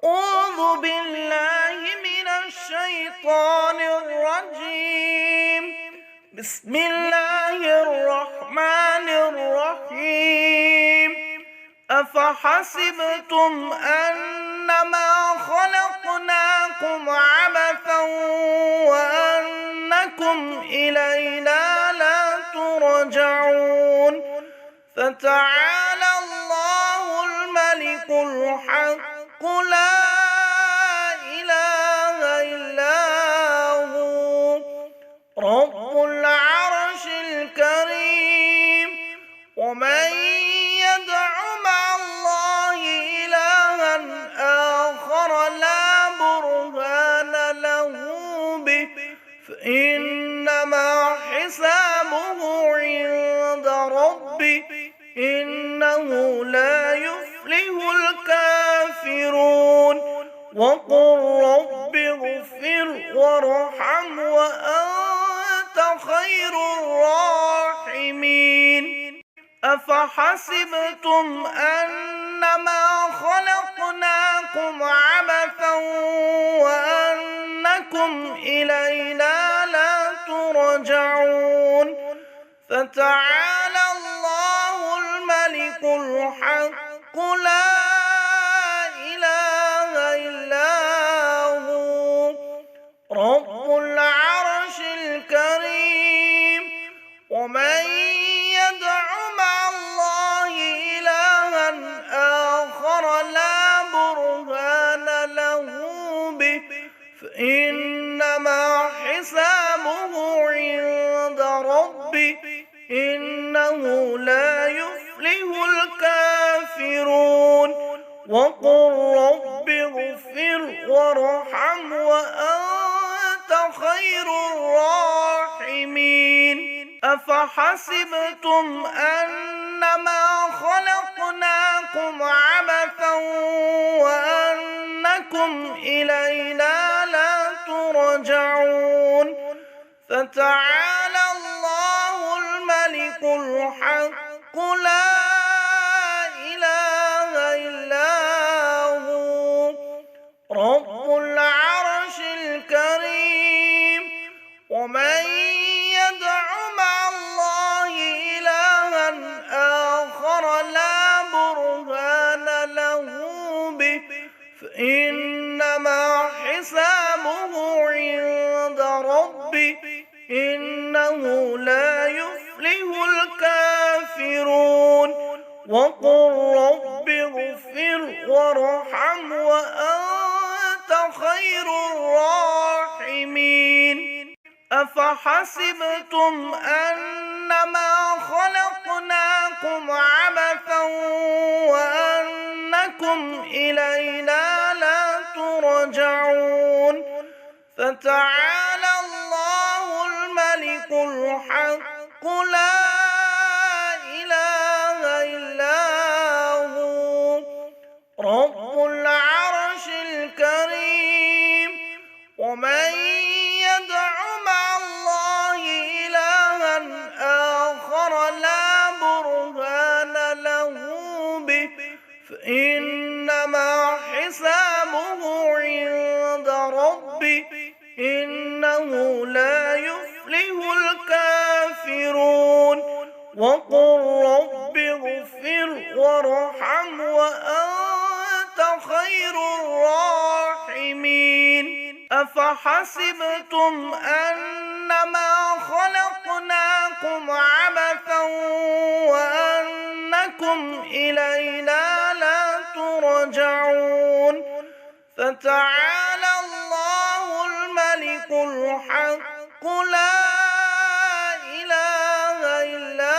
أعوذ بالله من الشيطان الرجيم. بسم الله الرحمن الرحيم. أفحسبتم أنما خلقناكم عبثا وأنكم إلينا لا ترجعون فتعالى الله الملك الحق لا إله إلا هو رب العرش الكريم. ومن يدع مع الله إلها آخر لا برهان له به فإنما حسابه عند ربه إنه لا يفلح الكافرون. وقل رب اغفر وارحم وأنت خير الراحمين. أفحسبتم أنما خلقناكم عبثا وأنكم إلينا لا ترجعون فتعالى الله الملك الحق لا إله إلا هو رب العرش الكريم. ومن يدع مع الله إلها آخر لا برهان له به فإنما حسابه عند ربه إنه لا يفلح الكافرون. وقل رب اغفر وارحم وأنت خير الراحمين. أفحسبتم أنما خلقناكم عبثا وأنكم إلينا لا ترجعون فتعالى الله الملك الحق لا إله إلا هو رب العرش الكريم. ومن يدع مع الله إلها آخر لا برهان له به فإنما حسابه عند ربه إنه لا يفلح الكافرون. وقل رب اغفر وارحم وأنت خير الراحمين. أفحسبتم أنما خلقناكم عبثا وأنكم إلينا لا ترجعون فتعالى الله الملك الحق لا إله إلا هو رب العرش الكريم. ومن يدع مع الله إلها آخر لا برهان له به فإنما حسابه عند ربه إنه لا يفلح الكافرون. وقل رب اغفر وارحم وأنت خير الراحمين. أفحسبتم أنما خلقناكم عبثا وأنكم إلينا لا ترجعون فتعالى الله الملك الحق لا إله إلا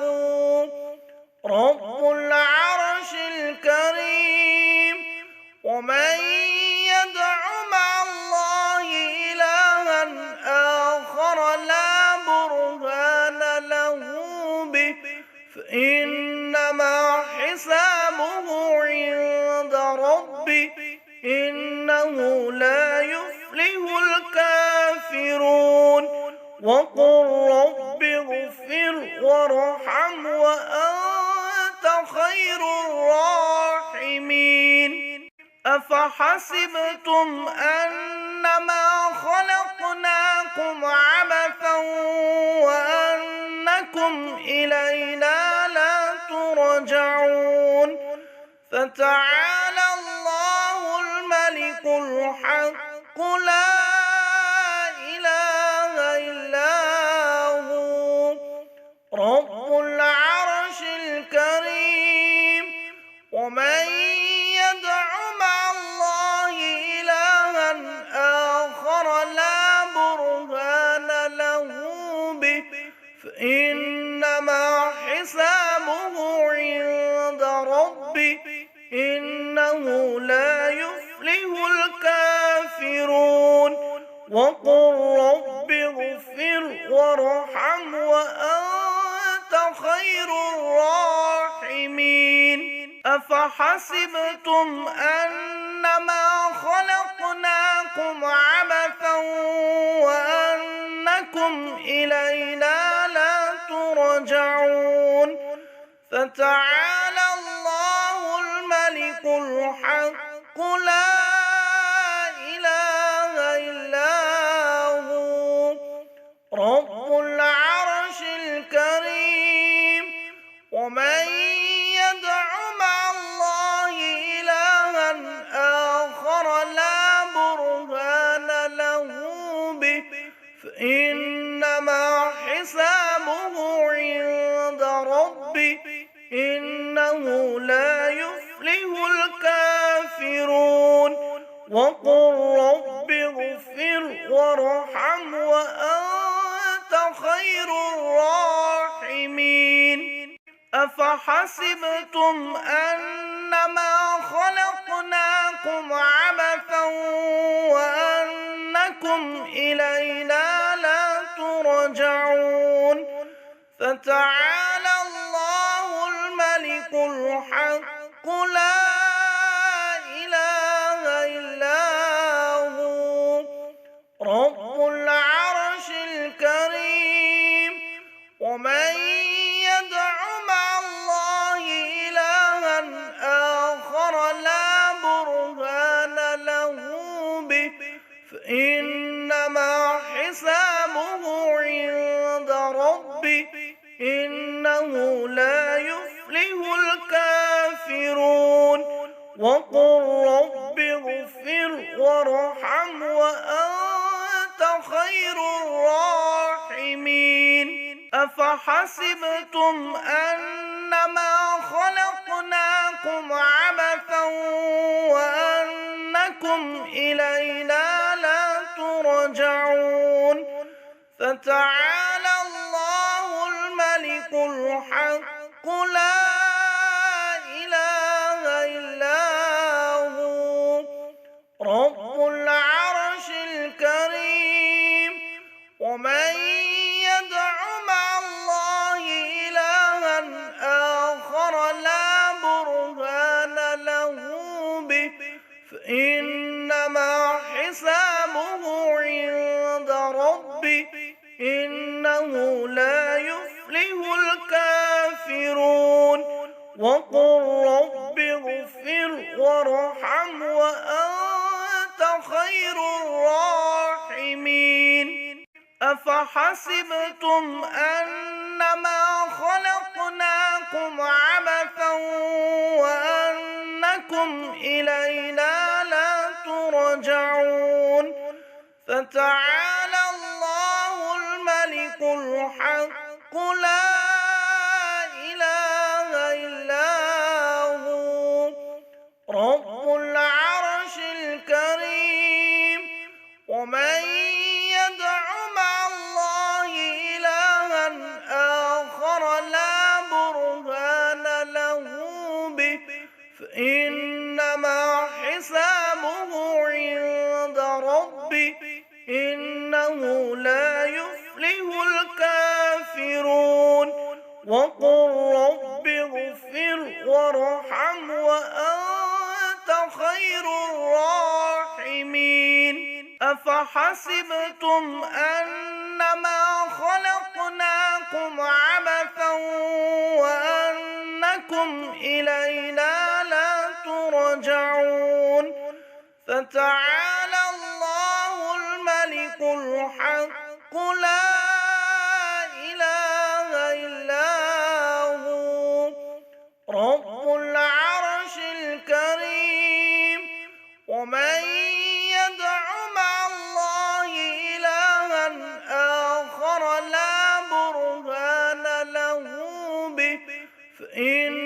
هو رب العرش الكريم. ومن يدع مع الله إلها آخر لا برهان له به فإنما حسابه عند ربه إنه لا يفلح الكافرون. وقل رب اغفر وارحم وأنت خير الراحمين. أفحسبتم أنما خلقناكم عبثا وأنكم إلينا لا ترجعون فتعالى الله الملك الحق لا إله إلا هو رب العرش الكريم ومن يدع مع الله إلها آخر لا برهان له به فإنما حسابه عند ربه إنه لا يفلح الكافرون وقل رب اغفر وارحم وأنت خير الراحمين أفحسبتم أنما خلقناكم عبثا وأنكم إلينا لا ترجعون فتعالى الله الملك الحق لا إله إلا هو رب العرش الكريم ومن يدع مع الله إلها آخر لا برهان له به فإنما حسابه عند ربه إنه لا يفلح الكافرون وقل رب اغفر وارحم وأنت خير الراحمين أفحسبتم أنما خلقناكم عبثا وأنكم إلينا لا ترجعون فتعالى الله الملك الحق لا إله إلا هو رب العرش الكريم ومن يدع مع الله إلها آخر لا برهان له به فإنما حسابه عند ربه إنه لا يفلح الكافرون وقل رب اغفر وارحم وأنت خير الراحمين أفحسبتم أنما خلقناكم عبثا وأنكم إلينا لا ترجعون فتعالى الله الملك الحق لا إله إلا هو رب العرش الكريم ومن يدع مع الله إلها آخر لا برهان له به فإنما حسابه عند ربه إنه لا يفلح الكافرون وقل رب اغفر وارحم وأنت خير الراحمين أفحسبتم أنما خلقناكم عبثا وأنكم إلينا لا ترجعون فتعالى الله الملك الحق لا إله إلا هو رب العرش الكريم ومن يدع مع الله إلها آخر لا برهان له به فإنما حسابه عند ربه إنه لا يفلح الكافرون وقل رب اغفر وارحم وأنت خير الراحمين أفحسبتم أنما خلقناكم عبثا وأنكم إلينا لا ترجعون فتعالى الله الملك الحق لا إله إلا هو رب العرش الكريم. ومن يدع مع الله إلها آخر لا برهان له به فإن